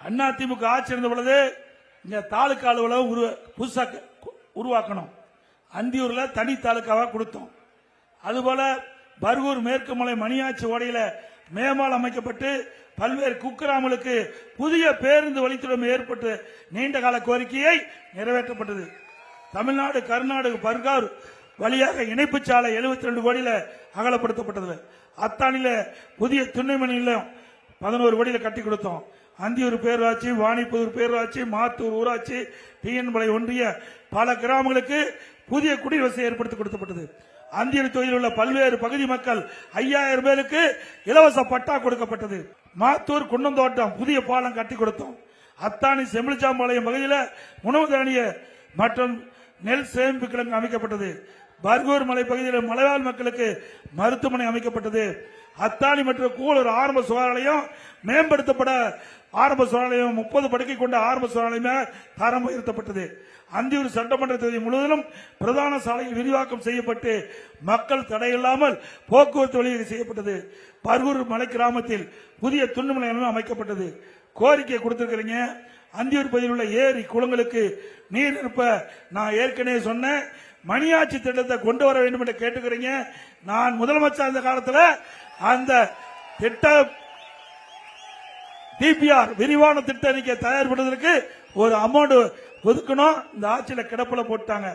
அதிமுக ஆட்சி இருந்த பொழுது இங்க தாலுக்கா அலுவலகம் புதுசாக உருவாக்கணும். அந்தியூர்ல தனி தாலுக்காவா கொடுத்தோம். அதுபோல பர்கூர் மேற்கு மலை மணியாச்சி ஓடையில மேம்பாலம் அமைக்கப்பட்டு பல்வேறு குக்கிராமங்களுக்கு புதிய பேருந்து வழித்தடம் ஏற்பட்டு நீண்ட கால கோரிக்கையை நிறைவேற்றப்பட்டது. தமிழ்நாடு கர்நாடக பர்கூர் வழியாக இணைப்பு சாலை 72 கோடியில அகலப்படுத்தப்பட்டது. அத்தானில புதிய துணைமின் நிலையம் 11 கோடியில கட்டி கொடுத்தோம். அந்தியூர் பேரூராட்சி, வாணிப்புதூர் பேரூராட்சி, மாத்தூர் ஊராட்சி, டிஎன்பளை ஒன்றிய பல கிராமங்களுக்கு புதிய குடிவசதி ஏற்படுத்தி கொடுக்கப்பட்டது. அந்தியூர் தொகுதியில் உள்ள பல்வேறு பகுதி மக்கள் 5000 பேருக்கு இலவச பட்டா கொடுக்கப்பட்டது. மாத்தூர் குன்னந்தோட்டம் புதிய பாலம் கட்டி கொடுத்தோம். அத்தானி செம்பிளிச்சாம்பாளையம் பகுதியில் உணவு தானிய மற்றும் நெல் சேமிப்பு கிடங்கு அமைக்கப்பட்டது. பர்கூர் மலை பகுதியில் மலைவாழ் மக்களுக்கு மருத்துவமனை அமைக்கப்பட்டது. அத்தானி மற்றும் கூலூர் ஆரம்ப சுகாதாரம் மேம்படுத்தப்பட ஆரம்ப சுகாதாரம் 30 படுக்கை கொண்ட ஆரம்ப சுகாதாரம் தரம் உயர்த்தப்பட்டது. அந்தியூர் சட்டமன்ற தொகுதி முழுவதும் பிரதான சாலையில் விரிவாக்கம் செய்யப்பட்டு மக்கள் தடையில்லாமல் போக்குவரத்து வழி செய்யப்பட்டது. பர்கூர் மலை கிராமத்தில் புதிய துண்ணு நிலையம் அமைக்கப்பட்டது. கோரிக்கை கொடுத்திருக்கிறீங்க. அந்தியூர் பகுதியில் உள்ள ஏரி குளங்களுக்கு நீர் நிரப்ப நான் ஏற்கனவே சொன்னேன். மணியாட்சி திட்டத்தை கொண்டு வர வேண்டும் என்று கேட்டுக்கிறீங்க. நான் முதலமைச்சர் அந்த காலத்தில் அந்த திட்டம் டிபிஆர் விரிவான திட்ட அறிக்கை தயார் பண்ணுவதற்கு ஒரு அமௌண்ட் ஒதுக்கணும். இந்த ஆட்சியில் கிடப்பில் போட்டாங்க.